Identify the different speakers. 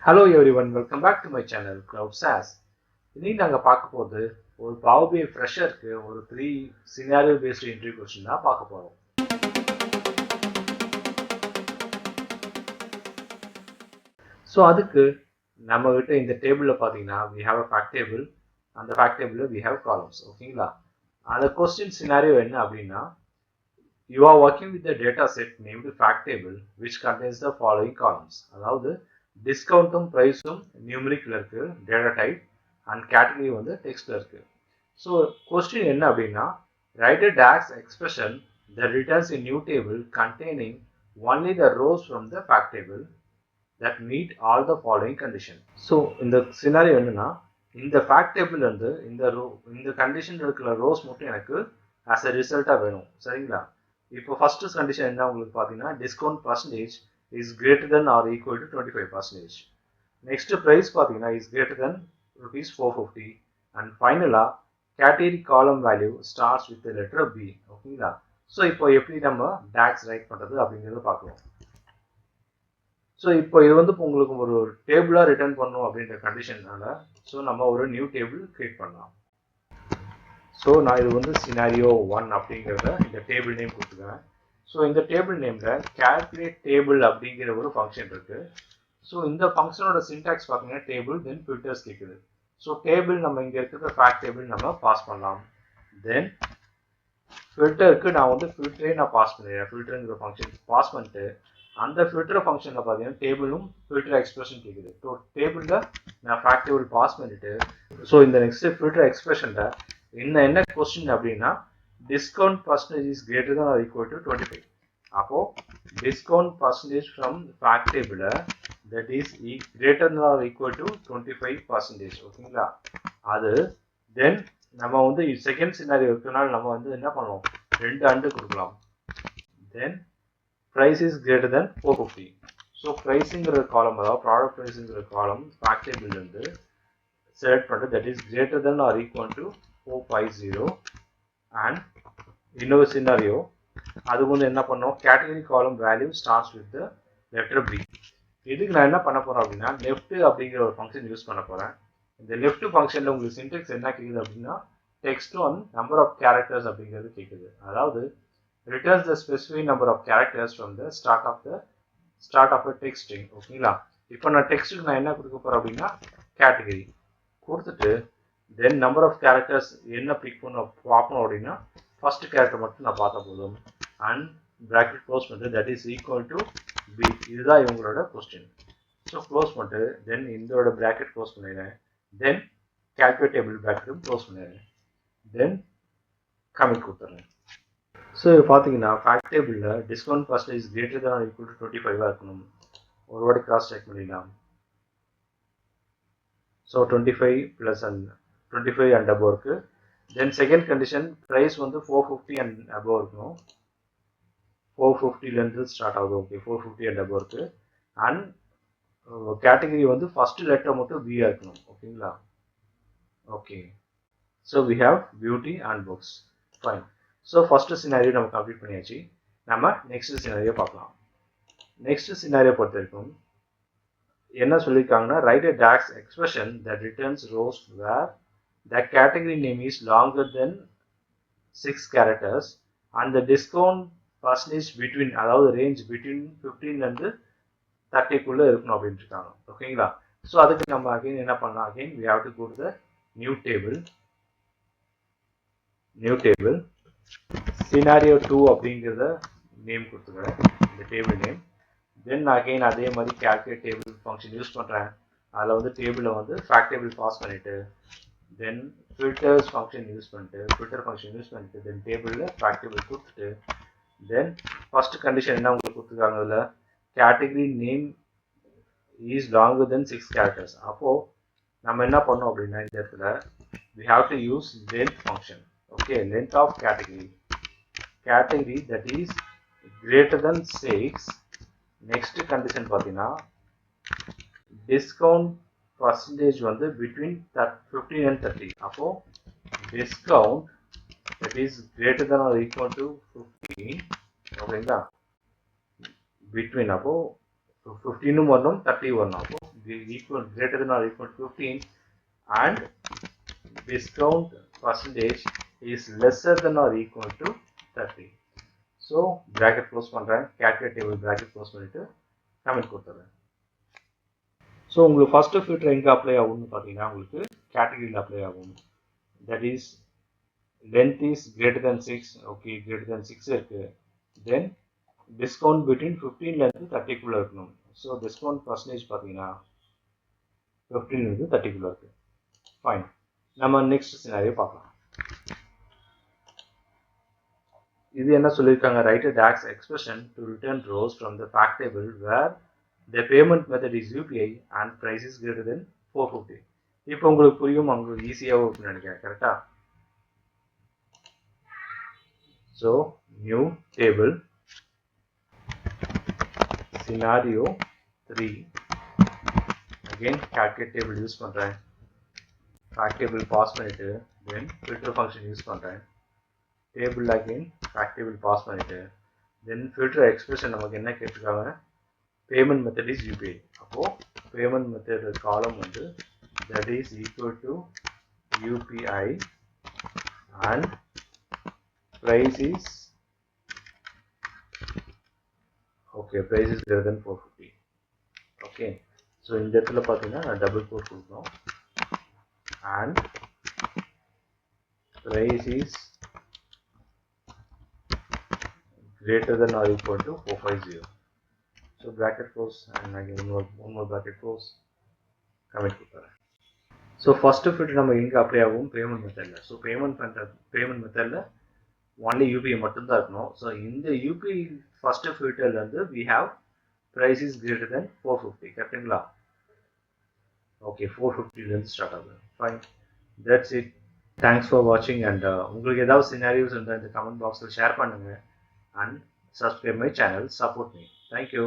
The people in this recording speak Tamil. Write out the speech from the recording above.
Speaker 1: Hello everyone, welcome back to my channel Clout SaaS. இன்னைக்கு நாங்க பார்க்க போறது ஒரு Power BI ஃப்ரெஷருக்கு ஒரு 3 scenario based interview question தான் பார்க்க போறோம். So அதுக்கு நம்ம கிட்ட இந்த டேபிள்ல பாத்தீங்கன்னா we have a fact table. அந்த fact table we have columns. ஓகேங்களா? அந்த question scenario என்ன அப்படின்னா you are working with the data set named fact table which contains the following columns. அதாவது டிஸ்கவுண்ட்டும் பிரைஸும் நியூமரிக்ல இருக்கு, டேட்டா டைப் அண்ட் கேட்டகரி வந்து டெக்ஸ்ட்ல இருக்கு. ஸோ கொஸ்டின் என்ன அப்படின்னா right a DAX expression that returns a new table containing only the rows from the fact table that meet all the following condition. So இந்த சினாரியோ என்னன்னா இந்த ஃபேக்ட் டேபிள் வந்து இந்த கண்டிஷன் இருக்கிற ரோஸ் மட்டும் எனக்கு ஆஸ் அ ரிசல்ட்டா வேணும். சரிங்களா? இப்போ ஃபர்ஸ்ட் கண்டிஷன் என்ன உங்களுக்கு பார்த்தீங்கன்னா discount percentage is greater than or equal to 25%. Next price பாத்தீங்கன்னா is greater than rupees 450 and finally category column value starts with the letter B. ஓகேங்களா? ஸோ இப்போ எப்படி நம்ம DAX ரைட் பண்றது அப்படிங்கிறத பார்க்கலாம். ஸோ இப்போ இது வந்து உங்களுக்கு ஒரு டேபிளா ரிட்டர்ன் பண்ணணும் அப்படின்ற கண்டிஷனால ஸோ நம்ம ஒரு நியூ டேபிள் கிரியேட் பண்ணலாம். ஸோ நான் இது வந்து சினாரியோ 1 அப்படிங்கிறத இந்த டேபிள் நேம் கொடுத்துக்கிறேன். ஸோ இந்த டேபிள் நேமில் calculate table அப்படிங்கிற ஒரு ஃபங்க்ஷன் இருக்கு. ஸோ இந்த ஃபங்க்ஷனோட சின்டாக்ஸ் பார்த்தீங்கன்னா டேபிள் தென் ஃபில்டர்ஸ் கேட்குது. ஸோ டேபிள் நம்ம இங்கே இருக்கிற ஃபேக்ட் டேபிள் நம்ம பாஸ் பண்ணலாம். தென் ஃபில்டருக்கு நான் வந்து ஃபில்டரே நான் பாஸ் பண்ணிடுறேன். ஃபில்டருங்கிற ஃபங்க்ஷன் பாஸ் பண்ணிட்டு அந்த ஃபில்டர் ஃபங்க்ஷனில் பார்த்தீங்கன்னா டேபிளும் ஃபில்டர் எக்ஸ்பிரஷன் கேட்குது. ஸோ டேபிளில் நான் ஃபேக்ட் டேபிள் பாஸ் பண்ணிட்டு ஸோ இந்த நெக்ஸ்ட் ஃபில்டர் எக்ஸ்பிரஷனில் என்ன கொஸ்டின் அப்படின்னா discount percentage is greater than or equal to 25. அப்போ discount percentage from fact table that is greater than or equal to 25%. ஓகேங்களா? அது then நம்ம வந்து செகண்ட் சினாரியோ இருக்கனால நம்ம வந்து என்ன பண்ணுவோம், ரெண்டு அண்டு கொடுக்கலாம். then price is greater than 450. So ப்ரைஸுங்கிற காலம், அதாவது ப்ராடக்ட் ப்ரைஸுங்கிற காலம் fact table இருந்து செலக்ட் பண்ணுறது that is greater than or equal to 450. and இன்னொரு சினாரியோ அதுக்கு வந்து என்ன பண்ணோம், category column value starts with the letter B. இதுக்கு நான் என்ன பண்ண போறேன் அப்படின்னா லெஃப்ட் அப்படிங்கிற ஒரு ஃபங்க்ஷன் யூஸ் பண்ண போறேன். இந்த லெஃப்ட் ஃபங்க்ஷன்ல உங்களுக்கு சின்டெக்ஸ் என்ன கேக்குது அப்படின்னா text one number of characters அப்படிங்கிறது கேக்குது. அதாவது returns the specific number of characters from the start of text string. ஓகேங்களா? இப்போ நான் டெக்ஸ்ட்டுக்கு நான் என்ன கொடுக்க போறேன் அப்படின்னா கேட்டகரி கொடுத்துட்டு தென் நம்பர் ஆஃப் கேரக்டர்ஸ் என்ன பிக் பார்க்கணும் அப்படின்னா ஃபர்ஸ்ட் கேரக்டர் மட்டும் நான் பார்த்தா போதும் அண்ட் பிராக்கெட் க்ளோஸ் பண்ணிட்டு that is equal to B. இதுதான் இவங்களோட கொஸ்டின். ஸோ க்ளோஸ் பண்ணிட்டு தென் இதோட பிராக்கெட் க்ளோஸ் பண்ணிடுறேன். தென் கால்குலேட் டேபிள் பிராக்கெட்டும் க்ளோஸ் பண்ணிடுறேன். தென் கமிட் கொடுத்துட்றேன். ஸோ இது பார்த்தீங்கன்னா ஃபேக்ட் டேபிளில் டிஸ்கவுண்ட் பர்சன்டேஜ் கிரேட்டர் தான் ஈக்குவல் டு 25 இருக்கணும். ஒரு வாட்டி கிராஸ் செக் பண்ணிடலாம். So 25 plus and 25 and above இருக்கு. தென் செகண்ட் கண்டிஷன் ப்ரைஸ் வந்து 450 அண்ட் அபோவ் இருக்கணும். 450லேருந்து ஸ்டார்ட் ஆகுது. ஓகே, 450 அண்ட் அபோவ் இருக்கு. அண்ட் கேட்டகரி வந்து ஃபர்ஸ்ட் லெட்டர் மட்டும் பியா இருக்கணும். ஓகேங்களா? Okay, so we have beauty and books. Fine. So first scenario நம்ம கம்ப்ளீட் பண்ணியாச்சு. நம்ம நெக்ஸ்ட் சினாரியோ பார்க்கலாம். நெக்ஸ்ட் சினாரியோ பொறுத்த வரைக்கும் என்ன சொல்லியிருக்காங்கன்னா right a DAX expression that returns rows where the category name is longer than 6 characters and the discount percentage between, அதாவது ரேஞ்ச் between 15 and 30 குள்ள இருக்கணும் அப்படின்னு இருக்காங்க. ஓகேங்களா? ஸோ அதுக்கு நம்ம அகைன் என்ன பண்ணலாம், again we have to go to the new table scenario 2 அப்படிங்கிறத நேம் கொடுத்துக்கிறேன், இந்த டேபிள் நேம். தென் அகைன் அதே மாதிரி calculate table ஃபங்க்ஷன் யூஸ் பண்ணுறேன். அதில் வந்து டேபிளில் வந்து ஃபேக்ட் டேபிள் பாஸ் பண்ணிவிட்டு தென் ஃபில்டர்ஸ் ஃபங்க்ஷன் யூஸ் பண்ணிட்டு தென் டேபிளில் ஃபேக்ட் டேபிள் கொடுத்துட்டு தென் ஃபர்ஸ்ட் கண்டிஷன் என்ன உங்களுக்கு கொடுத்துருக்காங்க, அதில் category name is longer then 6 characters. அப்போது நம்ம என்ன பண்ணோம் அப்படின்னா இந்த இடத்துல we have to use length function. Okay, length of category that is greater than 6. Next condition பார்த்தீங்கன்னா டிஸ்கவுண்ட் பர்சன்டேஜ் வந்து பிட்வீன் 15 and 30. அப்போ discount that is greater than or equal to 15. ஓகேங்களா? பிட்வீன் அப்போ 15 வரணும் 30 வரணும். அப்போ equal greater than or equal to 15 and discount percentage is lesser than or equal to 30. So bracket close பண்றேன், calculate table bracket close பண்ணிட்டு கமெண்ட் கொடுத்துறேன். ஸோ உங்களுக்கு ஃபர்ஸ்ட் ஃபில்டர் எங்கே அப்ளை ஆகும்னு பார்த்தீங்கன்னா உங்களுக்கு கேட்டகரியில் அப்ளை ஆகும். That is length is greater than 6, okay, greater than 6 இருக்கு. Then discount between 15 இருந்து 30 குள்ள இருக்கணும். ஸோ டிஸ்கவுண்ட் பர்சன்டேஜ் பார்த்தீங்கன்னா 15 இருந்து 30 குள்ள இருக்கு. ஃபைன், நம்ம நெக்ஸ்ட் சினாரியோ பார்க்கலாம். இது என்ன சொல்லியிருக்காங்க, right a DAX expression to return rows from the fact table where the payment method is UPI and price is greater than 450. இப்போ உங்களுக்கு புரியும், உங்களுக்கு ஈஸியாகவும் இருக்குன்னு நினைக்கிறேன், கரெக்டா? So new table scenario 3, again calculate table use பண்ணுறேன், fact table பாஸ் பண்ணிட்டு then filter function யூஸ் பண்ணுறேன், table again fact table pass பண்ணிட்டு then filter expression நமக்கு என்ன கேட்டிருக்காங்க, payment method is UPI. அப்போ payment method column வந்து that is equal to UPI and price is okay, price is greater than 450. okay, so இந்த இடத்துல பார்த்தீங்கன்னா நான் டபுள் கோட் கொடுக்கணும் and price is greater than or equal to 450. So bracket close and again one more bracket close, comment கொடுத்துறேன். ஸோ ஃபர்ஸ்ட் ஃபில்டர் நம்ம எங்கே அப்ளை ஆகும், பேமெண்ட் மெத்தடில். ஸோ பேமெண்ட் மெத்தடில் ஒன்லி யூபிஐ மட்டும்தான் இருக்கணும். ஸோ இந்த யூபிஐ ஃபர்ஸ்ட் ஃபில்டர்லேருந்து we have price is greater than 450, கரெக்டுங்களா? ஓகே, 450லேருந்து ஸ்டார்ட் ஆகுது. Fine, that's it. Thanks for வாட்சிங் அண்ட் உங்களுக்கு ஏதாவது சினாரியோஸ் இருந்தால் இந்த கமெண்ட் பாக்ஸில் ஷேர் பண்ணுங்கள் and subscribe my channel, support me. Thank you.